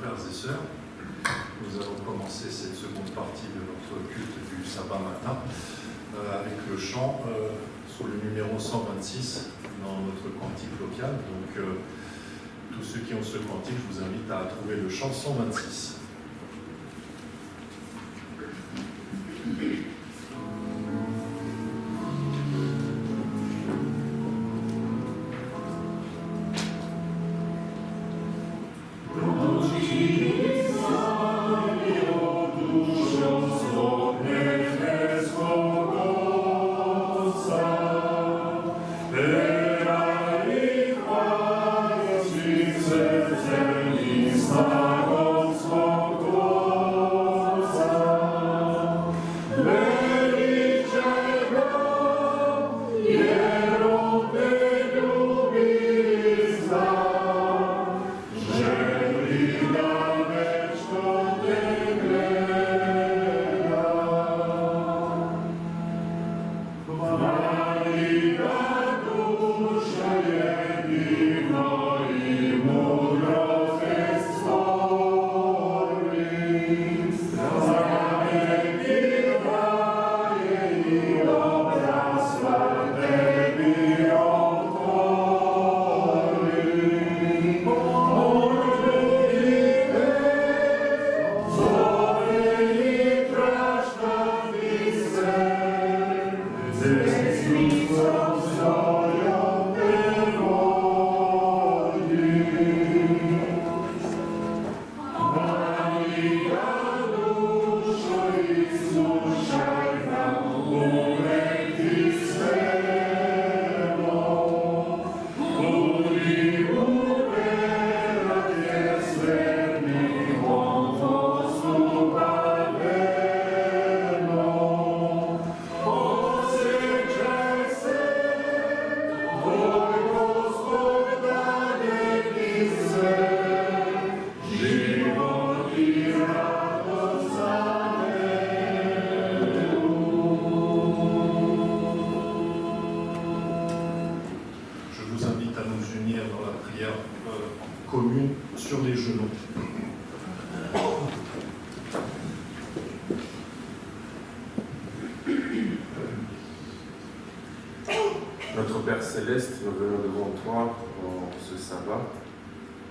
Frères et sœurs, nous allons commencer cette seconde partie de notre culte du sabbat matin avec le chant sur le numéro 126 dans notre cantique local. Donc tous ceux qui ont ce cantique, je vous invite à trouver le chant 126. Commune sur les genoux. Notre Père Céleste, nous venons devant toi en ce sabbat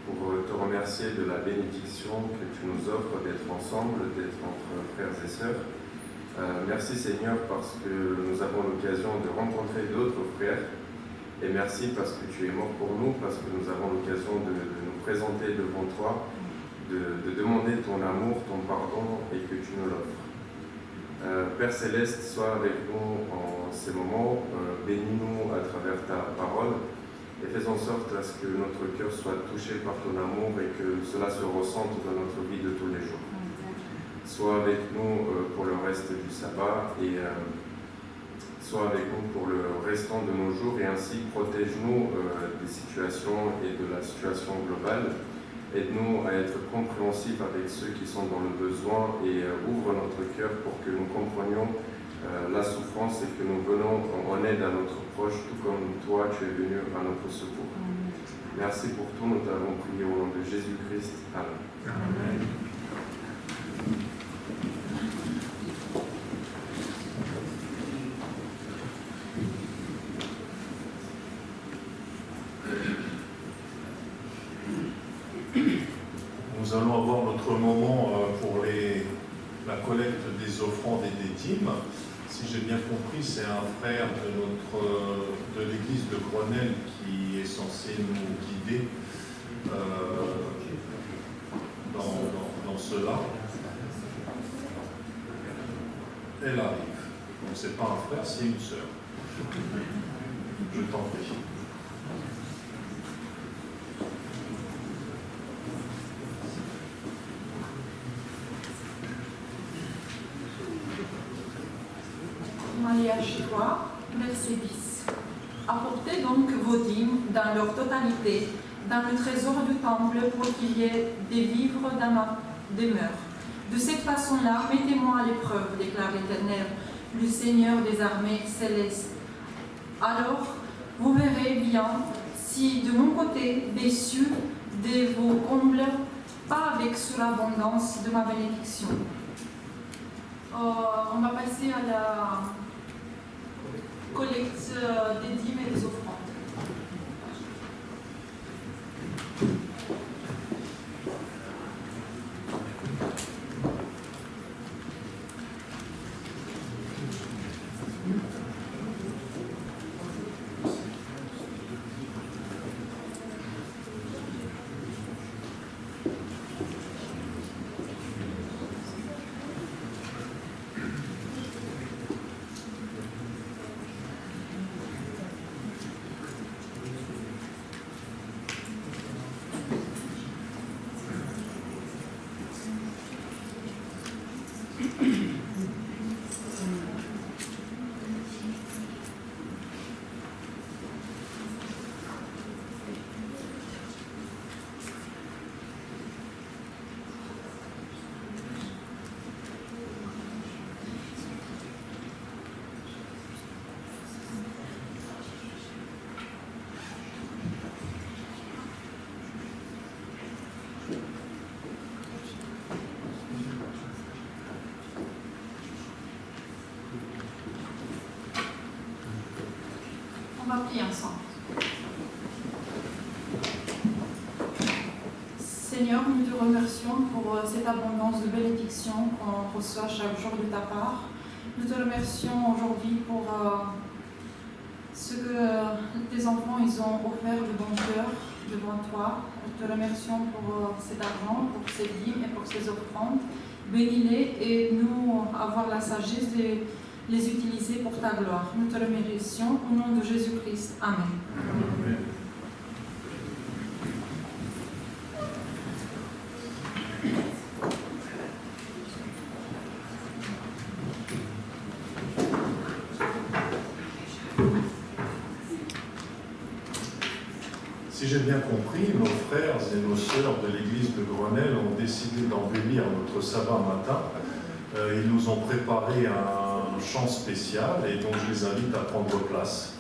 pour te remercier de la bénédiction que tu nous offres d'être ensemble, d'être entre frères et sœurs. Merci Seigneur parce que nous avons l'occasion de rencontrer d'autres frères. Et merci parce que tu es mort pour nous, parce que nous avons l'occasion de nous présenter devant toi, de demander ton amour, ton pardon et que tu nous l'offres. Père Céleste, sois avec nous en ces moments, bénis-nous à travers ta parole et fais en sorte à ce que notre cœur soit touché par ton amour et que cela se ressente dans notre vie de tous les jours. Sois avec nous pour le reste du sabbat et sois avec nous pour le restant de nos jours et ainsi protège-nous des situations et de la situation globale. Aide-nous à être compréhensifs avec ceux qui sont dans le besoin et ouvre notre cœur pour que nous comprenions la souffrance et que nous venons en aide à notre proche, tout comme toi tu es venu à notre secours. Merci pour tout, nous t'avons prié au nom de Jésus-Christ. Amen. Amen. Nous allons avoir notre moment pour la collecte des offrandes et des dîmes. Si j'ai bien compris, c'est un frère de l'église de Grenelle qui est censé nous guider dans cela. Elle arrive. Donc c'est pas un frère, c'est une sœur. Je t'en prie. verset 10. Apportez donc vos dîmes dans leur totalité dans le trésor du temple pour qu'il y ait des vivres dans ma demeure. De cette façon-là, mettez-moi à l'épreuve, déclare l'Éternel, le Seigneur des armées célestes. Alors, vous verrez bien si de mon côté, déçu de vos combles, pas avec surabondance de ma bénédiction. On va passer à la collecte des dîmes et des offrandes. On va prier ensemble. Seigneur, nous te remercions pour cette abondance de bénédictions qu'on reçoit chaque jour de ta part. Nous te remercions aujourd'hui pour ce que tes enfants ils ont offert de bon cœur devant toi. Nous te remercions pour cet argent, pour ces dîmes et pour ces offrandes. Bénis-les et nous avoir la sagesse de les utiliser pour ta gloire. Nous te remercions au nom de Jésus-Christ. Amen. Amen. Si j'ai bien compris, nos frères et nos sœurs de l'église de Grenelle ont décidé d'embellir notre sabbat matin. Ils nous ont préparé un chant spécial et donc je les invite à prendre place.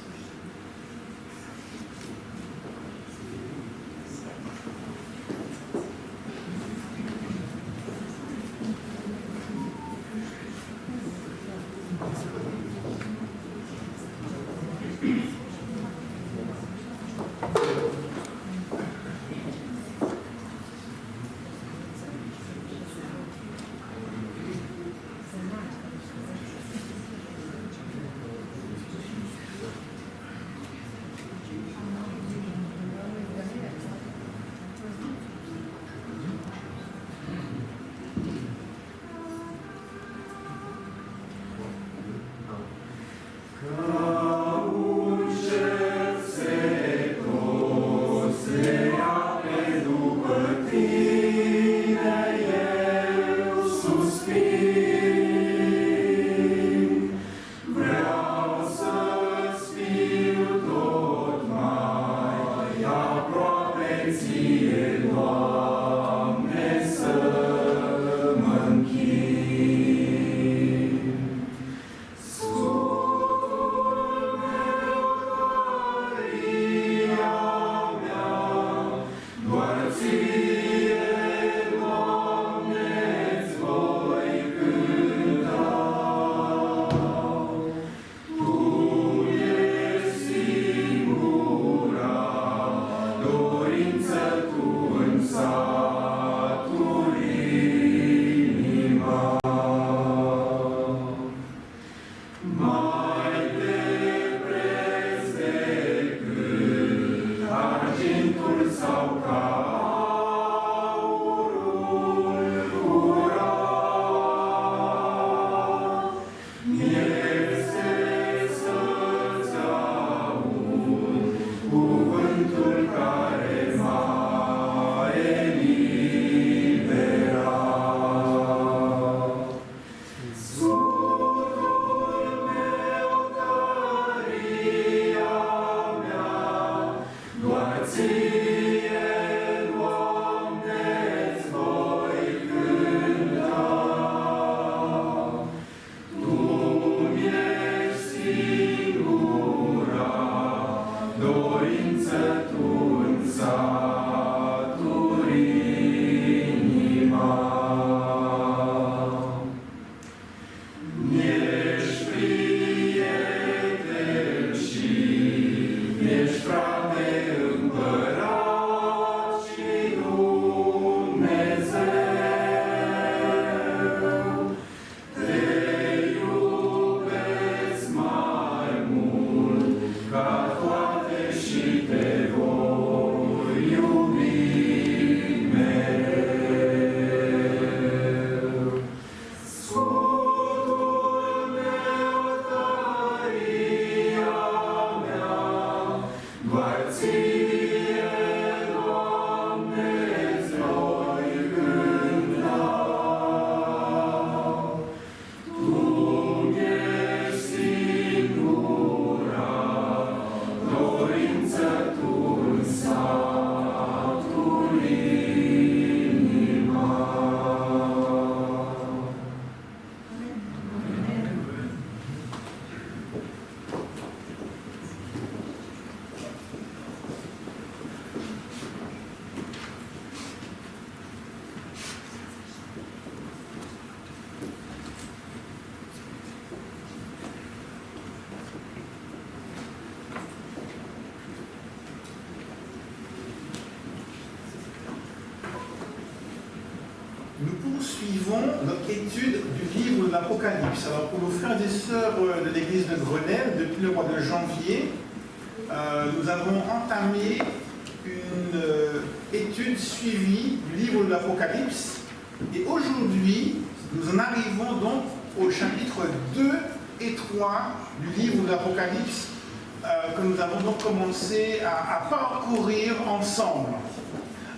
Camus poursuivons notre étude du livre de l'Apocalypse. Alors pour nos frères et sœurs de l'église de Grenelle, depuis le mois de janvier, nous avons entamé une étude suivie du livre de l'Apocalypse. Et aujourd'hui, nous en arrivons donc au chapitre 2 et 3 du livre de l'Apocalypse que nous avons donc commencé à parcourir ensemble.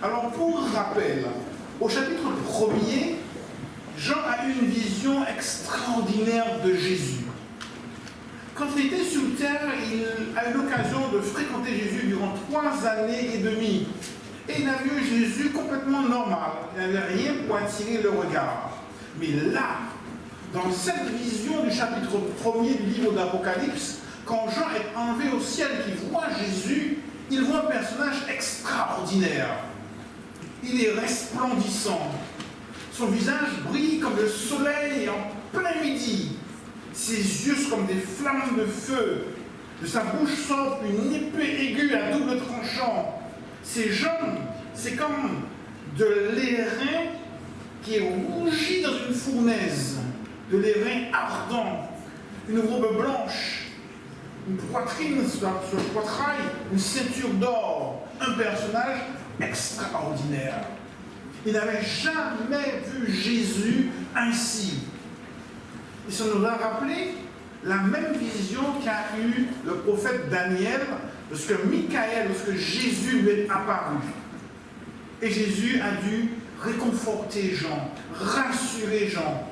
Alors pour rappel, au chapitre 1er, Jean a eu une vision extraordinaire de Jésus. Quand il était sur terre, il a eu l'occasion de fréquenter Jésus durant 3 années et demie. Et il a vu Jésus complètement normal. Il n'avait rien pour attirer le regard. Mais là, dans cette vision du chapitre 1er du livre de l'Apocalypse, quand Jean est enlevé au ciel, qu'il voit Jésus, il voit un personnage extraordinaire. Il est resplendissant. Son visage brille comme le soleil en plein midi. Ses yeux sont comme des flammes de feu. De sa bouche sort une épée aiguë à double tranchant. Ses jambes, c'est comme de l'airain qui est rougi dans une fournaise. De l'airain ardent. Une robe blanche. Une poitrine sur le poitrail. Une ceinture d'or. Un personnage extraordinaire. Il n'avait jamais vu Jésus ainsi. Et ça nous a rappelé la même vision qu'a eu le prophète Daniel lorsque Michael, lorsque Jésus lui est apparu. Et Jésus a dû réconforter Jean, rassurer Jean,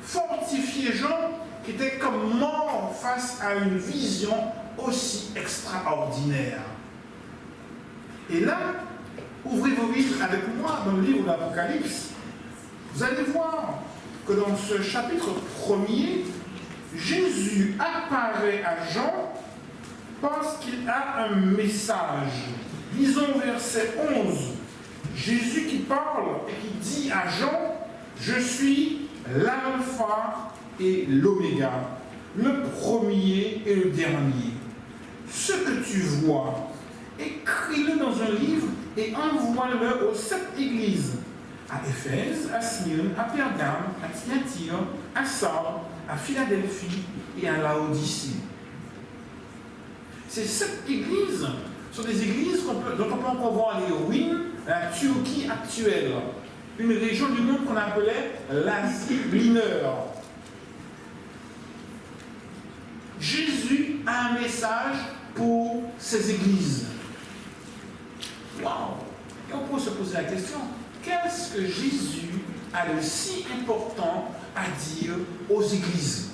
fortifier Jean qui était comme mort face à une vision aussi extraordinaire. Et là, ouvrez vos Bibles avec moi dans le livre de l'Apocalypse. Vous allez voir que dans ce chapitre 1er, Jésus apparaît à Jean parce qu'il a un message. Lisons verset 11. Jésus qui parle et qui dit à Jean, « Je suis l'alpha et l'oméga, le premier et le dernier. Ce que tu vois, écris-le dans un livre et envoie-le aux 7 églises, à Éphèse, à Smyrne, à Pergame, à Thyatire, à Sardes, à Philadelphie et à Laodicée. » Ces 7 églises sont des églises dont on peut encore voir les ruines à la Turquie actuelle, une région du monde qu'on appelait l'Asie mineure. Jésus a un message pour ces églises. Waouh! Et on peut se poser la question, qu'est-ce que Jésus a de si important à dire aux églises?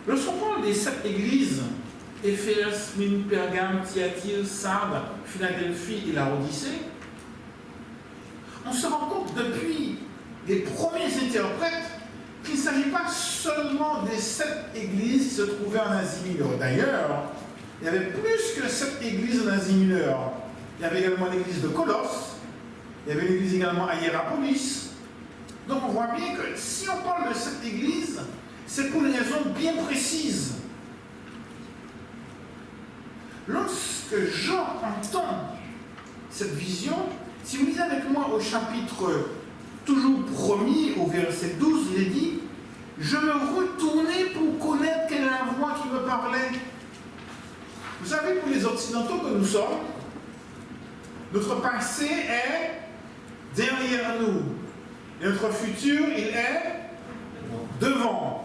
Lorsqu'on parle des 7 églises, Éphèse, Smyrne, Pergame, Thyatire, Sardes, Philadelphie et Laodicée, on se rend compte depuis les premiers interprètes qu'il ne s'agit pas seulement des 7 églises qui se trouvaient en Asie mineure. D'ailleurs, il y avait plus que 7 églises en Asie mineure. Il y avait également l'église de Colosse, il y avait l'église également à Hiérapolis. Donc on voit bien que si on parle de cette église, c'est pour une raison bien précise. Lorsque Jean entend cette vision, si vous lisez avec moi au chapitre toujours 1er, au verset 12, il est dit « Je me retournai pour connaître quelle est la voix qui me parlait. » Vous savez, pour les Occidentaux que nous sommes, notre passé est derrière nous. Et notre futur, il est devant.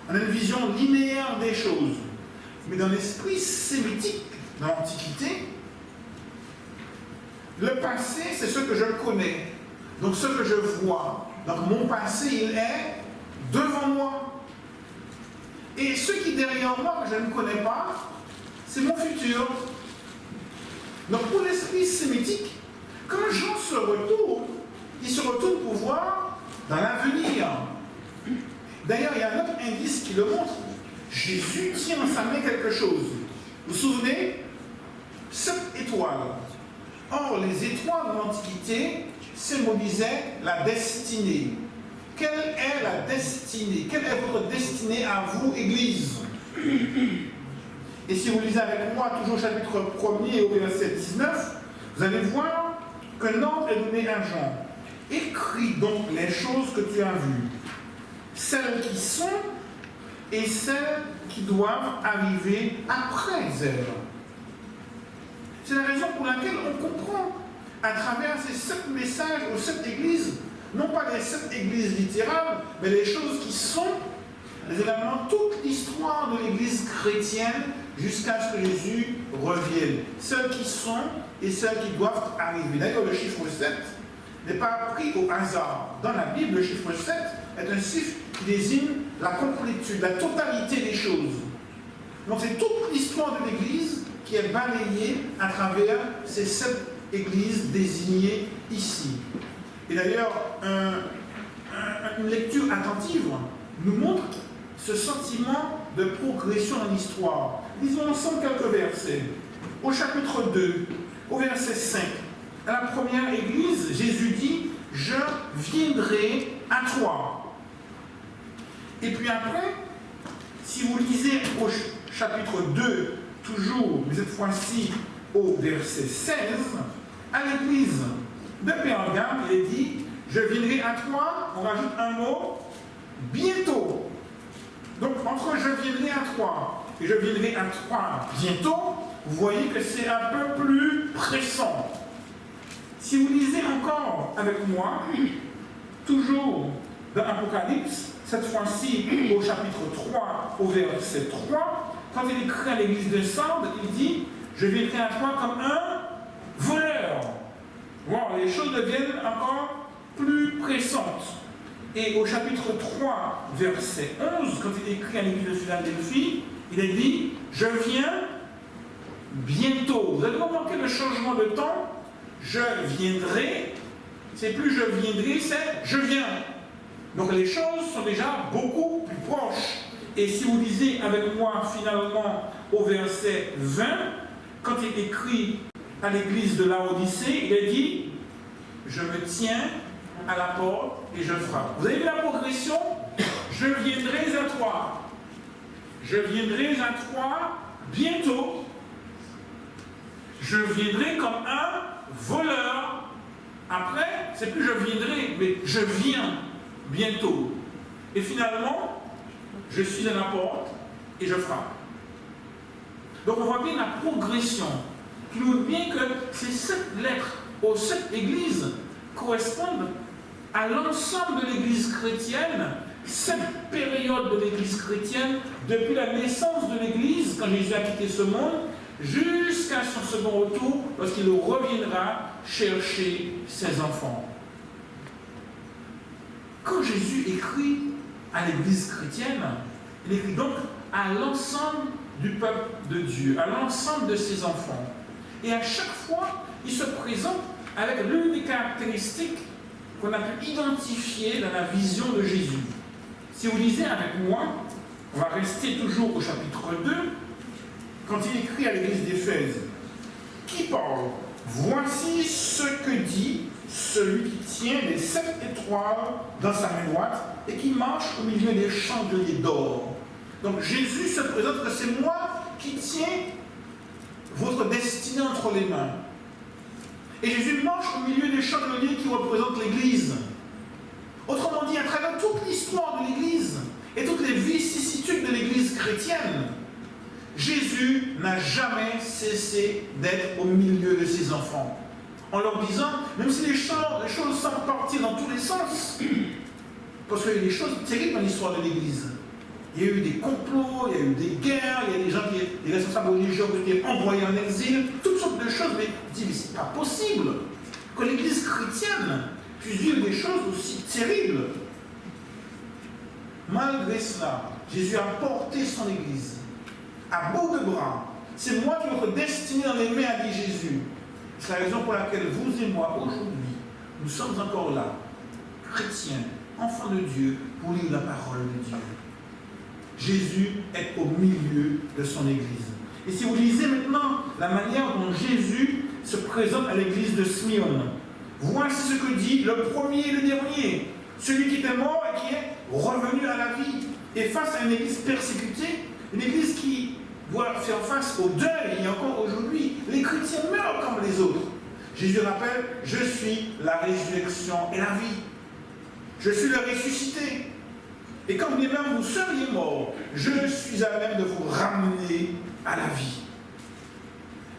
On a une vision linéaire des choses. Mais dans l'esprit sémitique, dans l'Antiquité, le passé, c'est ce que je connais. Donc ce que je vois. Donc mon passé, il est devant moi. Et ce qui est derrière moi, que je ne connais pas, c'est mon futur. Donc pour l'esprit sémitique, quand Jean se retourne, il se retourne pour voir dans l'avenir. D'ailleurs, il y a un autre indice qui le montre. Jésus tient dans sa main quelque chose. Vous vous souvenez? 7 étoiles. Or, les étoiles de l'Antiquité symbolisaient la destinée. Quelle est la destinée? Quelle est votre destinée à vous, Église? Et si vous lisez avec moi, toujours au chapitre 1er au verset 19, vous allez voir qu'un ordre est donné à Jean. Écris donc les choses que tu as vues, celles qui sont et celles qui doivent arriver après elles. C'est la raison pour laquelle on comprend à travers ces 7 messages aux 7 églises, non pas les 7 églises littérales, mais les choses qui sont, les éléments, toute l'histoire de l'église chrétienne jusqu'à ce que Jésus revienne. Celles qui sont et celles qui doivent arriver. D'ailleurs, le chiffre 7 n'est pas pris au hasard. Dans la Bible, le chiffre 7 est un chiffre qui désigne la complétude, la totalité des choses. Donc c'est toute l'histoire de l'Église qui est balayée à travers ces 7 églises désignées ici. Et d'ailleurs, une lecture attentive nous montre ce sentiment de progression dans l'histoire. Lisons ensemble quelques versets. Au chapitre 2, au verset 5, à la première église, Jésus dit « Je viendrai à toi ». Et puis après, si vous lisez au chapitre 2, toujours, mais cette fois-ci au verset 16, à l'église de Pergame, il est dit « Je viendrai à toi », on rajoute un mot, « bientôt ». Donc entre « je viendrai à toi » et « je viendrai à toi bientôt », vous voyez que c'est un peu plus pressant. Si vous lisez encore avec moi, toujours dans Apocalypse, cette fois-ci au chapitre 3, au verset 3, quand il écrit à l'église de Sardes, il dit « Je viendrai à toi comme un voleur ». Wow, les choses deviennent encore plus pressantes. Et au chapitre 3, verset 11, quand il écrit à l'église de Philadelphie, il est dit « Je viens bientôt ». Vous avez remarqué le changement de temps? Je viendrai, c'est plus je viendrai, c'est je viens. Donc les choses sont déjà beaucoup plus proches. Et si vous lisez avec moi finalement au verset 20, quand il écrit à l'église de Laodicée, il est dit « Je me tiens à la porte et je frappe ». Vous avez vu la progression? Je viendrai à toi. Je viendrai à toi bientôt. Je viendrai comme un voleur. Après, c'est plus je viendrai, mais je viens bientôt. Et finalement, je suis à la porte et je frappe. Donc on voit bien la progression qui nous dit bien que ces 7 lettres aux 7 églises correspondent à l'ensemble de l'église chrétienne, cette période de l'église chrétienne, depuis la naissance de l'église, quand Jésus a quitté ce monde, jusqu'à son second retour, lorsqu'il reviendra chercher ses enfants. Quand Jésus écrit à l'église chrétienne, il écrit donc à l'ensemble du peuple de Dieu, à l'ensemble de ses enfants. Et à chaque fois, il se présente avec l'une des caractéristiques qu'on a pu identifier dans la vision de Jésus. Si vous lisez avec moi, on va rester toujours au chapitre 2, quand il écrit à l'église d'Éphèse, qui parle « Voici ce que dit celui qui tient les 7 étoiles dans sa main droite et qui marche au milieu des chandeliers d'or. » Donc Jésus se présente que c'est moi qui tiens votre destinée entre les mains. Et Jésus marche au milieu des chandeliers qui représentent l'Église. Autrement dit, à travers toute l'histoire de l'Église et toutes les vicissitudes de l'Église chrétienne, Jésus n'a jamais cessé d'être au milieu de ses enfants. En leur disant, même si les choses semblent partir dans tous les sens, parce qu'il y a des choses terribles dans l'histoire de l'Église. Il y a eu des complots, il y a eu des guerres, il y a des gens des responsables religieux qui ont été envoyés en exil, toutes sortes de choses. Mais je dis, mais c'est pas possible que l'Église chrétienne puisse vivre des choses aussi terribles. Malgré cela, Jésus a porté son Église à bout de bras. C'est moi qui ai votre destinée dans les mains, a dit Jésus. C'est la raison pour laquelle vous et moi, aujourd'hui, nous sommes encore là, chrétiens, enfants de Dieu, pour lire la parole de Dieu. Jésus est au milieu de son Église. Et si vous lisez maintenant la manière dont Jésus se présente à l'église de Smyrne, voici ce que dit le premier et le dernier, celui qui était mort et qui est revenu à la vie. Et face à une église persécutée, une église qui doit faire face au deuil, et encore aujourd'hui, les chrétiens meurent comme les autres. Jésus rappelle, je suis la résurrection et la vie. Je suis le ressuscité. Et quand bien même vous seriez mort, je suis à même de vous ramener à la vie.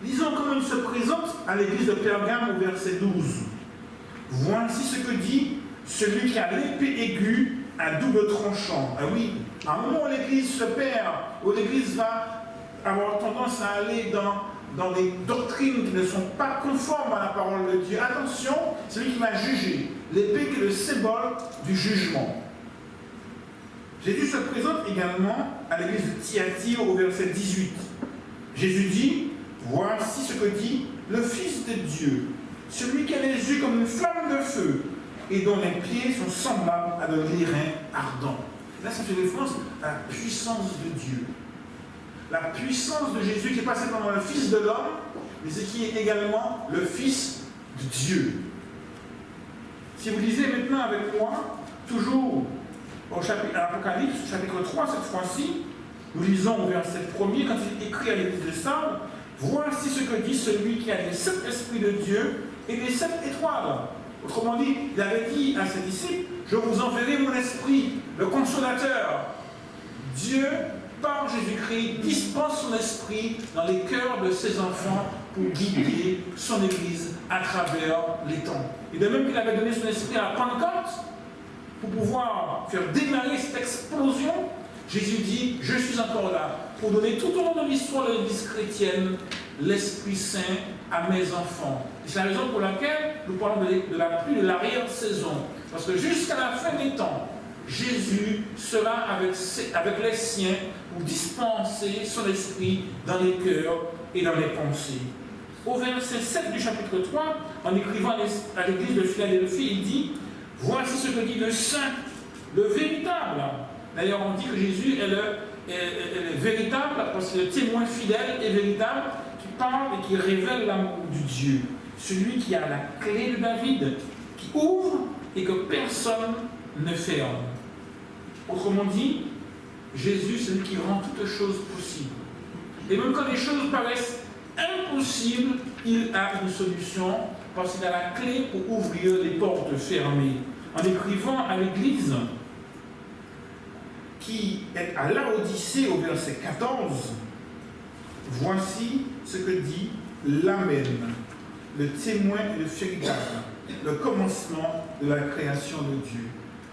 Lisons comment il se présente à l'église de Pergame au verset 12. Voici ce que dit celui qui a l'épée aiguë à double tranchant. Ah oui, à un moment où l'église se perd, où l'église va avoir tendance à aller dans des doctrines qui ne sont pas conformes à la parole de Dieu. Attention, c'est lui qui va juger. L'épée qui est le symbole du jugement. Jésus se présente également à l'église de Thyatire au verset 18. Jésus dit, voici ce que dit le Fils de Dieu, celui qui a les yeux comme une flamme de feu et dont les pieds sont semblables à de l'airain ardent. Là, ça fait référence à la puissance de Dieu. La puissance de Jésus qui est passée comme le Fils de l'homme, mais ce qui est également le Fils de Dieu. Si vous lisez maintenant avec moi, toujours au chapitre, à l'Apocalypse, chapitre 3, cette fois-ci, nous lisons au verset 1er, quand il écrit à l'église de Sardes, voici ce que dit celui qui a les 7 esprits de Dieu et les 7 étoiles. Autrement dit, il avait dit à ses disciples, je vous enverrai mon esprit, le consolateur. Dieu, par Jésus-Christ, dispense son esprit dans les cœurs de ses enfants pour guider son Église à travers les temps. Et de même qu'il avait donné son esprit à la Pentecôte, pour pouvoir faire démarrer cette explosion, Jésus dit, je suis encore là, pour donner tout au long de l'histoire de l'Église chrétienne l'Esprit Saint à mes enfants. Et c'est la raison pour laquelle nous parlons de la pluie de l'arrière-saison. Parce que jusqu'à la fin des temps, Jésus sera avec les siens pour dispenser son esprit dans les cœurs et dans les pensées. Au verset 7 du chapitre 3, en écrivant à l'église de Philadelphie, il dit, voici ce que dit le Saint, le véritable. D'ailleurs, on dit que Jésus est le véritable, parce que le témoin fidèle et véritable qui parle et qui révèle l'amour du Dieu. Celui qui a la clé de David, qui ouvre et que personne ne ferme. Autrement dit, Jésus, c'est lui qui rend toutes choses possibles. Et même quand les choses paraissent impossibles, il a une solution, parce qu'il a la clé pour ouvrir les portes fermées. En écrivant à l'église qui est à Laodicée au verset 14, voici ce que dit l'Amen, le témoin et le véritable, le commencement de la création de Dieu.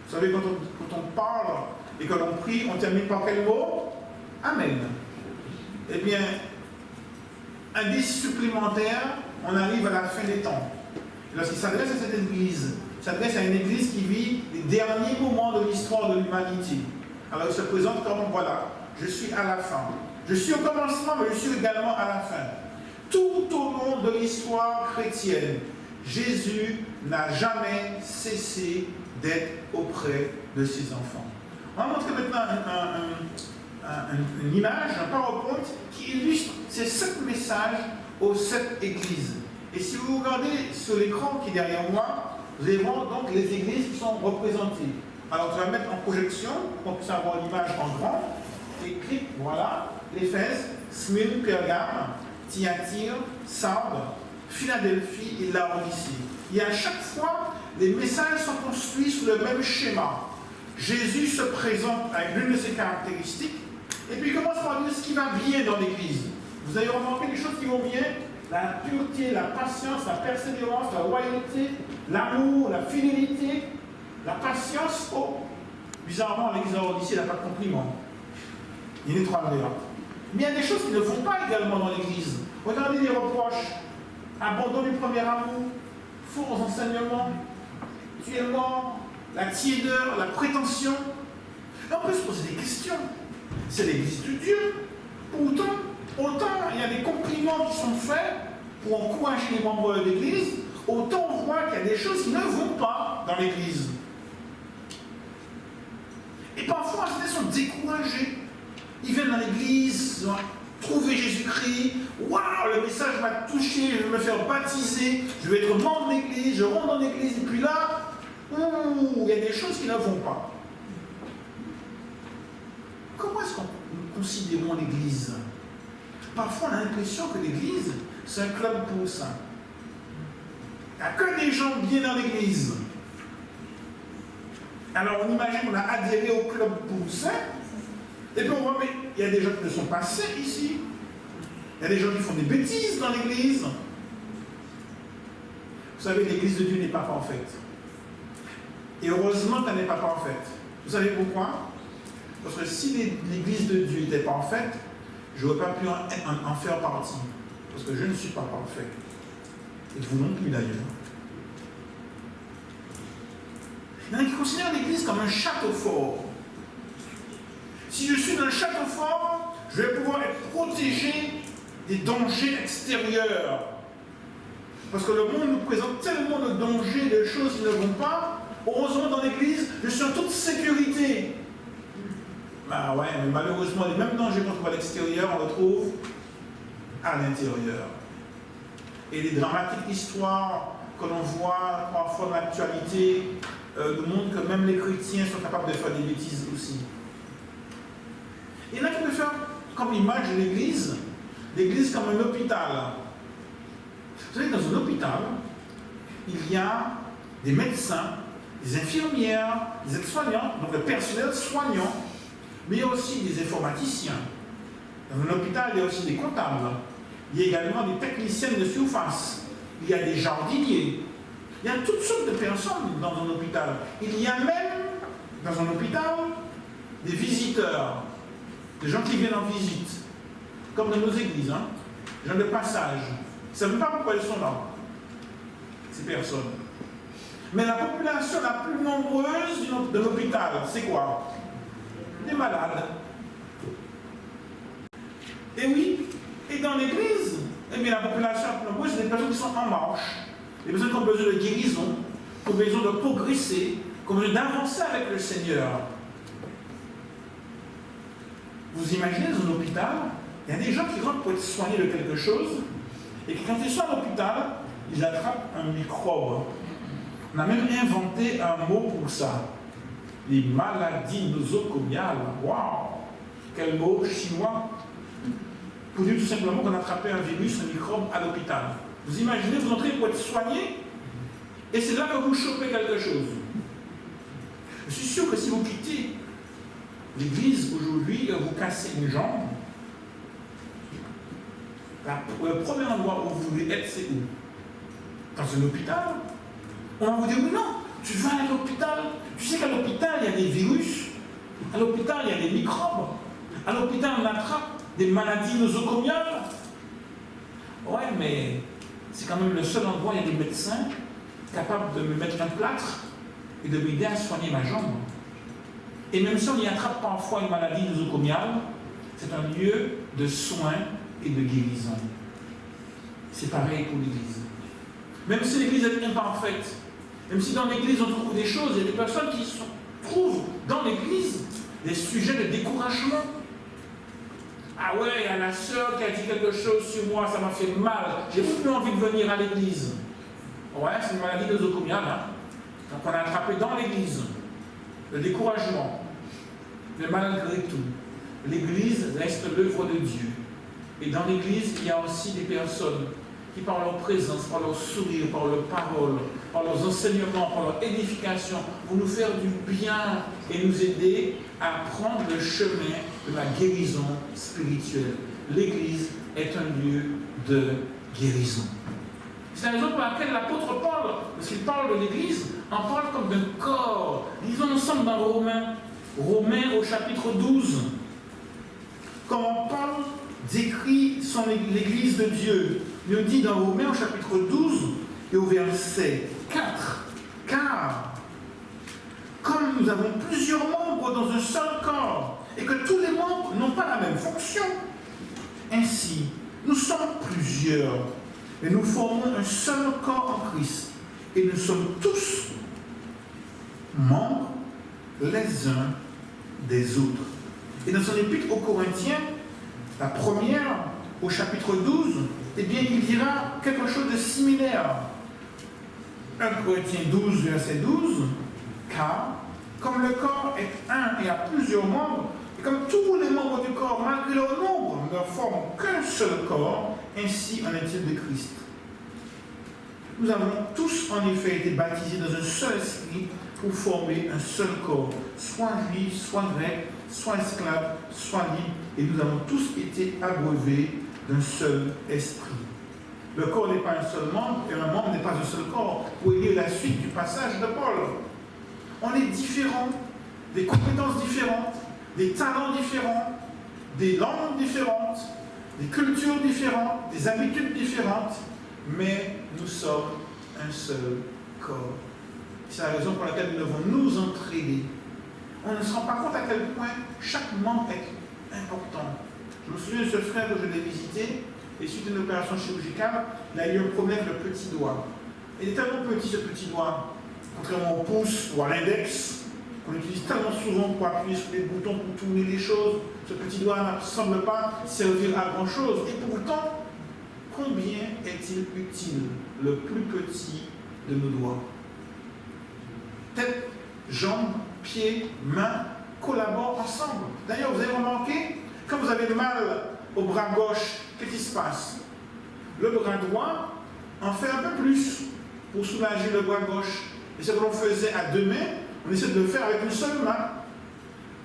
Vous savez, quand on parle et quand on prie, on termine par quel mot? Amen. Eh bien, indice supplémentaire, on arrive à la fin des temps. Lorsqu'il s'adresse à cette église, il s'adresse à une église qui vit les derniers moments de l'histoire de l'humanité. Alors il se présente comme, voilà, je suis à la fin. Je suis au commencement, mais je suis également à la fin. Tout au long de l'histoire chrétienne, Jésus n'a jamais cessé d'être auprès de ses enfants. On va montrer maintenant une image, un PowerPoint qui illustre ces 7 messages aux 7 églises. Et si vous regardez sur l'écran qui est derrière moi, vous allez voir donc les églises qui sont représentées. Alors tu vas mettre en projection pour qu'on puisse avoir l'image en grand. Et clique, voilà, l'Éphèse, Smyrne, Pergame, Thyatire, Sardes, Philadelphie et Laodicée. Et à chaque fois, les messages sont construits sous le même schéma. Jésus se présente avec l'une de ses caractéristiques, et puis il commence par dire ce qui va bien dans l'Église. Vous avez remarqué les choses qui vont bien? La pureté, la patience, la persévérance, la loyauté, l'amour, la fidélité, la patience. Oh, bizarrement, l'Église de Laodicée n'a pas de compliment. Il y a une étoile verte. Mais il y a des choses qui ne vont pas également dans l'Église. Regardez les reproches. Abandon du premier amour, faux enseignements, tu es mort, la tiédeur, la prétention. Et on peut se poser des questions. C'est l'Église de Dieu. Autant il y a des compliments qui sont faits pour encourager les membres de l'Église, autant on voit qu'il y a des choses qui ne vont pas dans l'Église. Et parfois, ils sont découragés. Ils viennent dans l'Église, trouver Jésus-Christ. Waouh, le message m'a touché, je vais me faire baptiser, je vais être membre de l'Église, je rentre dans l'Église, et puis là, il y a des choses qui ne vont pas. Comment est-ce qu'on considère l'Église? Parfois, on a l'impression que l'Église, c'est un club pour saints. Il n'y a que des gens bien dans l'église. Alors on imagine qu'on a adhéré au club pour ça, et puis on voit, mais il y a des gens qui ne sont pas saints ici. Il y a des gens qui font des bêtises dans l'église. Vous savez, l'église de Dieu n'est pas parfaite. Et heureusement qu'elle n'est pas parfaite. Vous savez pourquoi? Parce que si l'église de Dieu était parfaite, je n'aurais pas pu en faire partie. Parce que je ne suis pas parfait. Et vous non plus d'ailleurs. Il y en a qui considèrent l'église comme un château fort. Si je suis dans le château fort, je vais pouvoir être protégé des dangers extérieurs. Parce que le monde nous présente tellement de dangers, de choses qui ne vont pas. Heureusement, dans l'église, je suis en toute sécurité. Bah ouais, mais malheureusement, les mêmes dangers qu'on trouve à l'extérieur, on les trouve à l'intérieur. Et les dramatiques histoires que l'on voit parfois dans l'actualité nous montrent que même les chrétiens sont capables de faire des bêtises aussi. Il y en a qui peuvent faire comme image de l'église comme un hôpital. Vous savez, dans un hôpital, il y a des médecins, des infirmières, des aides-soignants, donc le personnel soignant, mais il y a aussi des informaticiens. Dans un hôpital, il y a aussi des comptables. Il y a également des techniciennes de surface. Il y a des jardiniers. Il y a toutes sortes de personnes dans un hôpital. Il y a même, dans un hôpital, des visiteurs, des gens qui viennent en visite, comme dans nos églises, hein, des gens de passage. Ils ne savent pas pourquoi ils sont là, ces personnes. Mais la population la plus nombreuse de l'hôpital, c'est quoi? Des malades. Et oui, et dans l'église, eh bien, la population la plus nombreuse, c'est des personnes qui sont en marche, des personnes qui ont besoin de guérison, qui ont besoin de progresser, qui ont besoin d'avancer avec le Seigneur. Vous imaginez dans un hôpital, il y a des gens qui rentrent pour être soignés de quelque chose, et que quand ils sont à l'hôpital, ils attrapent un microbe. On a même inventé un mot pour ça. Les maladies nosocomiales. Waouh! Quel mot chinois! Pour dire tout simplement qu'on a attrapé un virus, un microbe à l'hôpital. Vous imaginez, vous entrez pour être soigné, et c'est là que vous chopez quelque chose. Je suis sûr que si vous quittez l'église aujourd'hui et vous cassez une jambe, le premier endroit où vous voulez être, c'est où? Dans un hôpital. On va vous dire, oui, non, tu vas à l'hôpital. Tu sais qu'à l'hôpital, il y a des virus. À l'hôpital, il y a des microbes. À l'hôpital, on attrape des maladies nosocomiales. Ouais, mais c'est quand même le seul endroit où il y a des médecins capables de me mettre un plâtre et de m'aider à soigner ma jambe. Et même si on y attrape parfois une maladie nosocomiale, c'est un lieu de soins et de guérison. C'est pareil pour l'Église. Même si l'Église est imparfaite, même si dans l'Église on trouve des choses, il y a des personnes qui trouvent dans l'Église des sujets de découragement. Ah ouais, il y a la sœur qui a dit quelque chose sur moi, ça m'a fait mal, j'ai plus envie de venir à l'Église. Ouais, c'est une maladie nosocomiale. Hein? Donc on a attrapé dans l'Église le découragement. Mais malgré tout, l'Église reste l'œuvre de Dieu. Et dans l'Église, il y a aussi des personnes qui, par leur présence, par leur sourire, par leurs paroles, par leurs enseignements, par leur édification, vont nous faire du bien et nous aider à prendre le chemin de la guérison spirituelle. L'Église est un lieu de guérison. C'est la raison pour laquelle l'apôtre Paul, lorsqu'il parle de l'Église, en parle comme d'un corps. Lisons ensemble dans Romains au chapitre 12. Comment Paul décrit l'Église de Dieu. Il nous dit dans Romains au chapitre 12 et au verset 4, « Car, comme nous avons plusieurs membres dans un seul corps, et que tous les membres n'ont pas la même fonction, ainsi, nous sommes plusieurs, mais nous formons un seul corps en Christ, et nous sommes tous membres les uns des autres. » Et dans son épître aux Corinthiens, la première, au chapitre 12, eh bien, il dira quelque chose de similaire. 1 Corinthiens 12, verset 12, car, comme le corps est un et a plusieurs membres, et comme tous les membres du corps, malgré leur nombre, ne forment qu'un seul corps, ainsi en est-il de Christ. Nous avons tous en effet été baptisés dans un seul esprit pour former un seul corps, soit juif, soit grec, soit esclave, soit libre, et nous avons tous été abreuvés d'un seul esprit. Le corps n'est pas un seul membre, et un membre n'est pas un seul corps. Vous voyez la suite du passage de Paul. On est différents, des compétences différentes, des talents différents, des langues différentes, des cultures différentes, des habitudes différentes, mais nous sommes un seul corps. C'est la raison pour laquelle nous devons nous entraider. On ne se rend pas compte à quel point chaque membre est important. Je me souviens de ce frère que je l'ai visité, et suite à une opération chirurgicale, il a eu un problème avec le petit doigt. Il est tellement petit ce petit doigt, contrairement au pouce ou à l'index, qu'on utilise tellement souvent pour appuyer sur les boutons, pour tourner les choses. Ce petit doigt ne semble pas servir à grand chose. Et pourtant, combien est-il utile, le plus petit de nos doigts? Tête, jambes, pieds, mains collaborent ensemble. D'ailleurs, vous avez remarqué, quand vous avez mal au bras gauche, qu'est-ce qui se passe? Le bras droit en fait un peu plus pour soulager le bras gauche. Et ce que l'on faisait à deux mains, on essaie de le faire avec une seule main.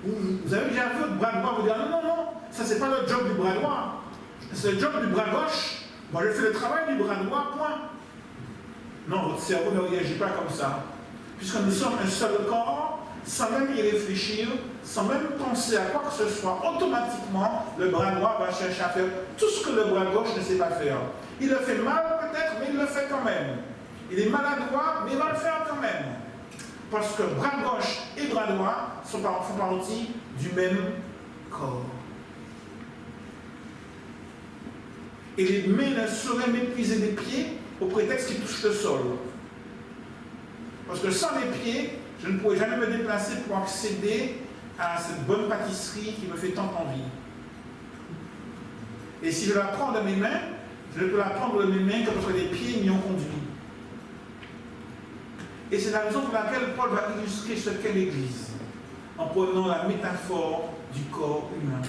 Vous avez déjà vu votre bras droit, vous dites non, ça c'est pas le job du bras droit, c'est le job du bras gauche. Moi je fais le travail du bras droit, point. Non, votre cerveau ne réagit pas comme ça. Puisque nous sommes un seul corps, sans même y réfléchir, sans même penser à quoi que ce soit, automatiquement, le bras droit va chercher à faire tout ce que le bras gauche ne sait pas faire. Il le fait mal peut-être, mais il le fait quand même. Il est maladroit, mais il va le faire quand même. Parce que bras gauche et bras droit font partie du même corps. Et les mains ne sauraient mépriser les pieds au prétexte qu'ils touchent le sol. Parce que sans les pieds, je ne pourrais jamais me déplacer pour accéder à cette bonne pâtisserie qui me fait tant envie. Et si je la prends de mes mains, je ne peux la prendre de mes mains que parce que les pieds m'y ont conduit. Et c'est la raison pour laquelle Paul va illustrer ce qu'est l'Église, en prenant la métaphore du corps humain.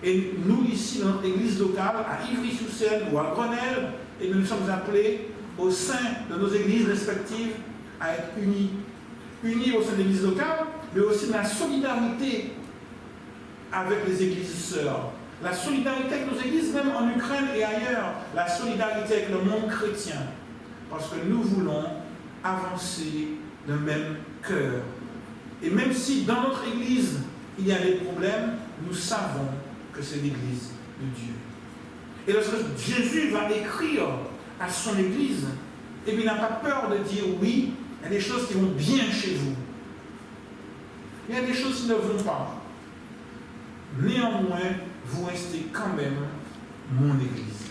Et nous, ici, dans notre Église locale, à Ivry-sur-Seine ou à Grenelle, et nous sommes appelés au sein de nos églises respectives à être unis. Unis au sein de l'église locale, mais aussi dans la solidarité avec les églises sœurs. La solidarité avec nos églises, même en Ukraine et ailleurs. La solidarité avec le monde chrétien. Parce que nous voulons avancer d'un même cœur. Et même si dans notre église, il y a des problèmes, nous savons que c'est l'église de Dieu. Et lorsque Jésus va écrire à son église, et il n'a pas peur de dire oui, il y a des choses qui vont bien chez vous. Il y a des choses qui ne vont pas. Néanmoins, vous restez quand même mon église.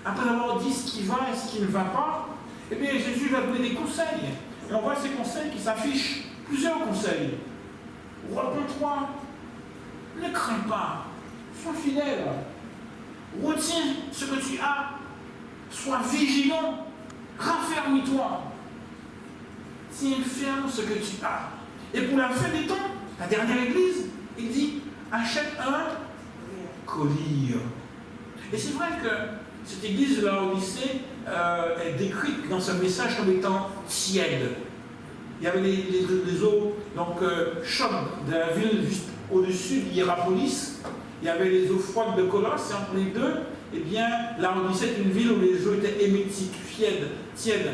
Après avoir dit ce qui va et ce qui ne va pas, eh bien Jésus va donner des conseils. Et on voit ces conseils qui s'affichent, plusieurs conseils. Repens-toi, ne crains pas, sois fidèle, retiens ce que tu as, sois vigilant, raffermis-toi, tiens ferme ce que tu as. Et pour la fin des temps, la dernière église, il dit, achète un collier. Et c'est vrai que cette église de la Odyssée est décrite dans ce message comme étant tiède. Il y avait les eaux chaudes de la ville juste au-dessus d'Hiérapolis. Il y avait les eaux froides de Colosse, et entre les deux, eh bien, la Odyssée est une ville où les eaux étaient émétiques, tièdes.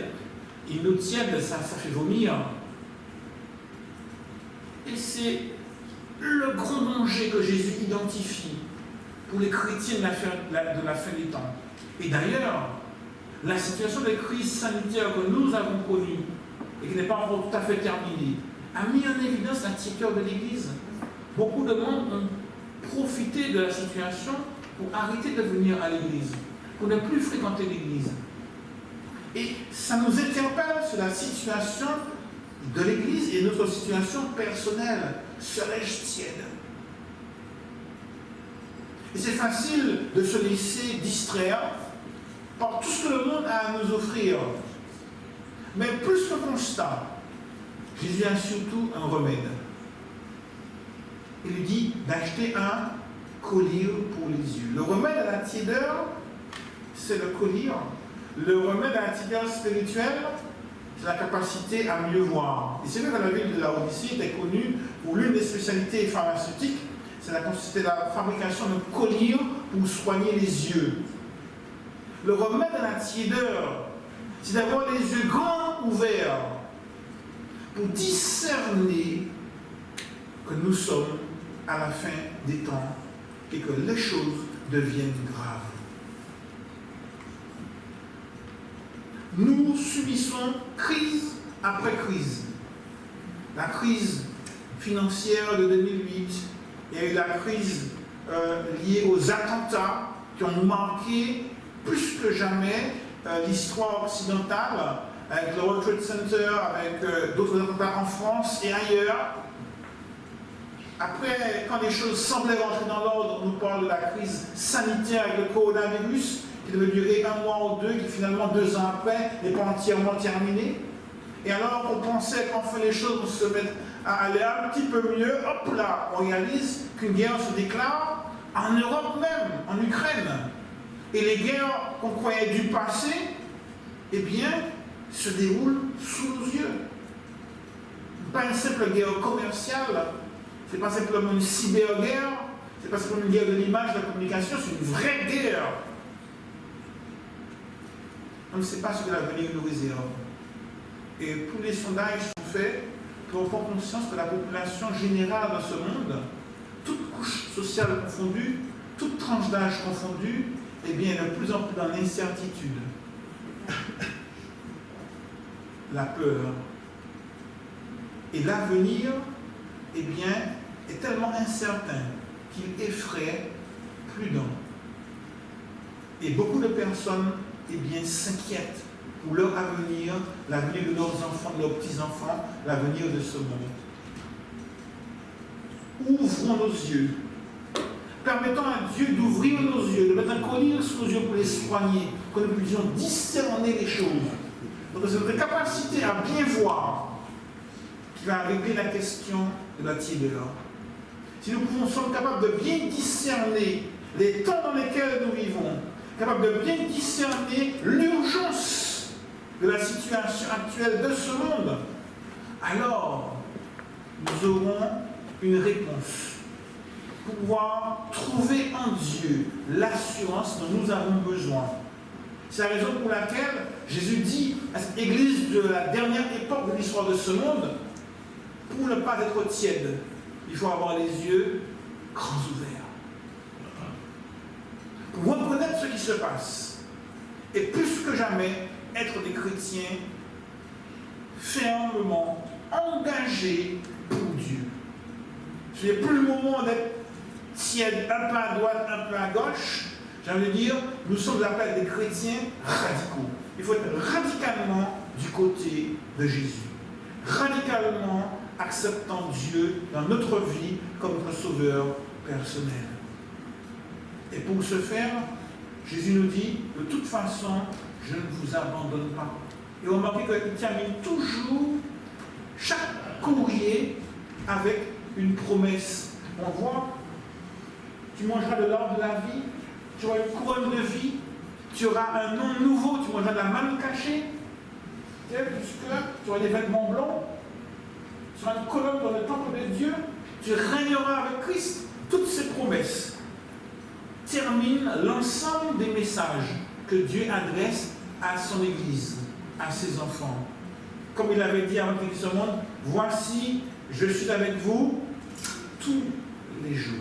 Et une eau tiède, ça fait vomir. Et c'est le grand danger que Jésus identifie pour les chrétiens de la fin des temps. Et d'ailleurs, la situation de crise sanitaire que nous avons connue, et qui n'est pas encore tout à fait terminée, a mis en évidence la tiédeur de l'Église. Beaucoup de monde ont profité de la situation pour arrêter de venir à l'Église, pour ne plus fréquenter l'Église. Et ça nous interpelle sur la situation de l'Église et notre situation personnelle. Serais-je tiède? Et c'est facile de se laisser distraire par tout ce que le monde a à nous offrir. Mais plus que constat, Jésus a surtout un remède. Il lui dit d'acheter un collier pour les yeux. Le remède à la tiédeur, c'est le collier. Le remède à la tibiale spirituelle, c'est la capacité à mieux voir. Et c'est vrai que la ville de Laodicée était connue pour l'une des spécialités pharmaceutiques, c'était la fabrication de collier pour soigner les yeux. Le remède à la tiédeur, c'est d'avoir les yeux grands ouverts pour discerner que nous sommes à la fin des temps et que les choses deviennent graves. Nous subissons crise après crise. La crise financière de 2008, il y a eu la crise liée aux attentats qui ont marqué plus que jamais l'histoire occidentale, avec le World Trade Center, avec d'autres attentats en France et ailleurs. Après, quand les choses semblaient rentrer dans l'ordre, on nous parle de la crise sanitaire avec le coronavirus, qui devait durer 1 mois ou 2, qui finalement 2 ans après n'est pas entièrement terminée. Et alors qu'on pensait qu'en fait les choses vont se mettre à aller un petit peu mieux, hop là, on réalise qu'une guerre se déclare en Europe même, en Ukraine. Et les guerres qu'on croyait du passé, eh bien, se déroulent sous nos yeux. Pas une simple guerre commerciale, c'est pas simplement une cyberguerre, c'est pas simplement une guerre de l'image, de la communication, c'est une vraie guerre. On ne sait pas ce que l'avenir nous réserve. Et tous les sondages sont faits pour prendre conscience que la population générale dans ce monde, toute couche sociale confondue, toute tranche d'âge confondue, eh bien, est de plus en plus dans l'incertitude, la peur. Et l'avenir, eh bien, est tellement incertain qu'il effraie prudent. Et beaucoup de personnes, eh bien, s'inquiètent pour leur avenir, l'avenir de leurs enfants, de leurs petits-enfants, l'avenir de ce monde. Ouvrons nos yeux. Permettons à Dieu d'ouvrir nos yeux, de mettre un collier sur nos yeux pour les soigner, que nous puissions discerner les choses. Donc c'est notre capacité à bien voir qui va régler la question de la tiédeur. Si nous sommes capables de bien discerner les temps dans lesquels nous vivons, capables de bien discerner l'urgence de la situation actuelle de ce monde, alors nous aurons une réponse pour pouvoir trouver en Dieu l'assurance dont nous avons besoin. C'est la raison pour laquelle Jésus dit à cette église de la dernière époque de l'histoire de ce monde, pour ne pas être tiède, il faut avoir les yeux grands ouverts. Pour reconnaître ce qui se passe, et plus que jamais, être des chrétiens fermement engagés pour Dieu. Ce n'est plus le moment d'être tiède, un peu à droite, un peu à gauche. J'ai envie de dire, nous sommes appelés des chrétiens radicaux. Il faut être radicalement du côté de Jésus. Radicalement acceptant Dieu dans notre vie comme notre sauveur personnel. Et pour ce faire, Jésus nous dit, de toute façon, je ne vous abandonne pas. Et remarquez qu'il termine toujours chaque courrier avec une promesse. On voit, tu mangeras de l'arbre de la vie, tu auras une couronne de vie, tu auras un nom nouveau, tu mangeras de la manne cachée, tu auras des vêtements blancs, tu seras une colonne dans le temple de Dieu, tu régneras avec Christ. Toutes ces promesses terminent l'ensemble des messages que Dieu adresse à son Église, à ses enfants. Comme il avait dit avant qu'il se monde, voici, je suis avec vous tous les jours,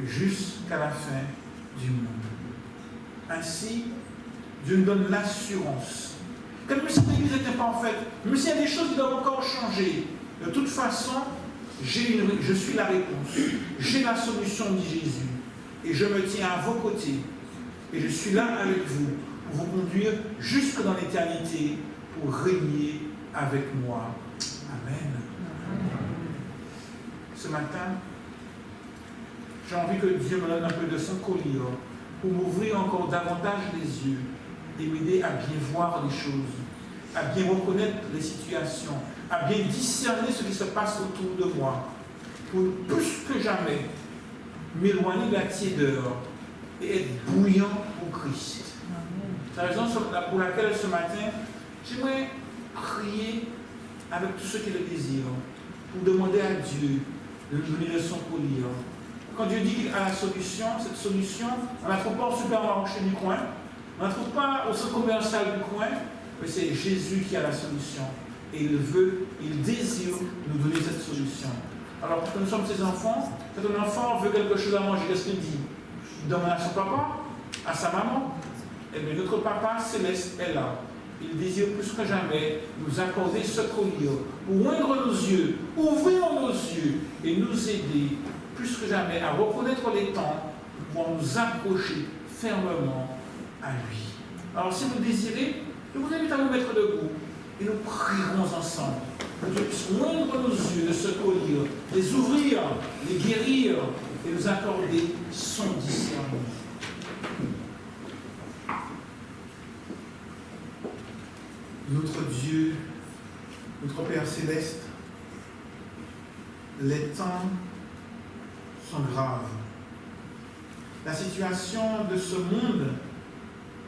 jusqu'à la fin du monde. Ainsi, Dieu nous donne l'assurance que même si l'Église n'était pas en fait, même s'il y a des choses qui doivent encore changer, de toute façon, je suis la réponse, j'ai la solution, dit Jésus, et je me tiens à vos côtés, et je suis là avec vous, pour vous conduire jusque dans l'éternité, pour régner avec moi. Amen. Ce matin, j'ai envie que Dieu me donne un peu de son collier pour m'ouvrir encore davantage les yeux et m'aider à bien voir les choses, à bien reconnaître les situations, à bien discerner ce qui se passe autour de moi, pour plus que jamais m'éloigner de la tiédeur et être bouillant pour Christ. C'est la raison pour laquelle ce matin, j'aimerais prier avec tous ceux qui le désirent, pour demander à Dieu de nous donner le son pour lire. Quand Dieu dit qu'il a la solution, cette solution, on ne la trouve pas au supermarché du coin, on ne la trouve pas au centre commercial du coin, mais c'est Jésus qui a la solution. Et il désire nous donner cette solution. Alors, parce que nous sommes ses enfants, quand un enfant veut quelque chose à manger, qu'est-ce qu'il dit? Il demande à son papa, à sa maman. Eh bien, notre papa céleste est là. Il désire plus que jamais nous accorder ce collier pour oindre nos yeux, ouvrir nos yeux et nous aider plus que jamais à reconnaître les temps pour pouvoir nous accrocher fermement à lui. Alors, si vous désirez, je vous invite à vous mettre debout et nous prierons ensemble. Que Dieu puisse oindre nos yeux de ce collier, les ouvrir, les guérir et nous accorder son discernement. Notre Dieu, notre Père Céleste, les temps sont graves. La situation de ce monde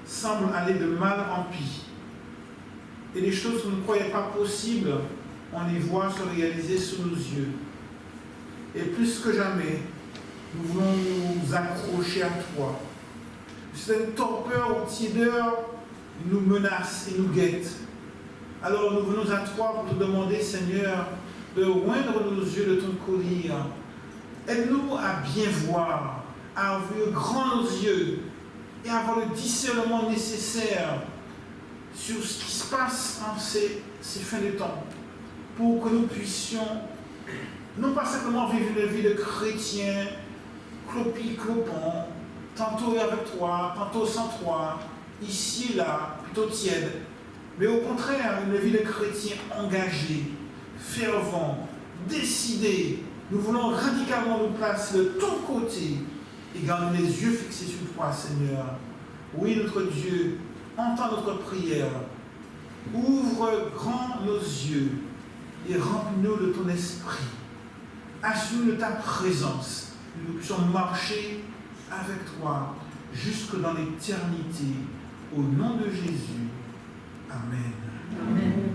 semble aller de mal en pis. Et les choses que nous ne croyons pas possibles, on les voit se réaliser sous nos yeux. Et plus que jamais, nous voulons nous accrocher à toi. Cette torpeur ou tiédeur nous menace et nous guette. Alors nous venons à toi pour te demander, Seigneur, de oindre nos yeux de ton collier. Aide-nous à bien voir, à ouvrir grand nos yeux et à avoir le discernement nécessaire sur ce qui se passe en ces fins de temps, pour que nous puissions non pas simplement vivre une vie de chrétien, clopant, tantôt avec toi, tantôt sans toi, ici et là, plutôt tiède, mais au contraire, une vie de chrétien engagé, fervent, décidé. Nous voulons radicalement nous placer de ton côté et garder les yeux fixés sur toi, Seigneur. Oui, notre Dieu, entends notre prière. Ouvre grand nos yeux et remplis-nous de ton esprit. Assure-nous de ta présence. Que nous puissions marcher avec toi jusque dans l'éternité. Au nom de Jésus. Amen. Amen.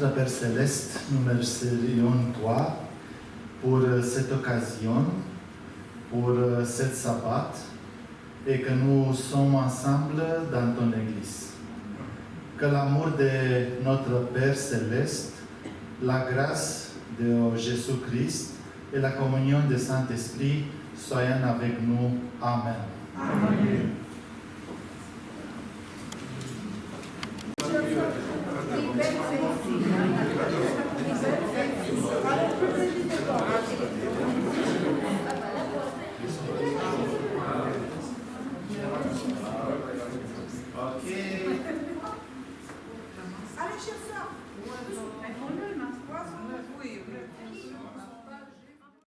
notre Père Céleste, nous remercions toi pour cette occasion, pour cette sabbat, et que nous sommes ensemble dans ton Église. Que l'amour de notre Père Céleste, la grâce de Jésus-Christ et la communion du Saint-Esprit soient avec nous. Amen. Amen.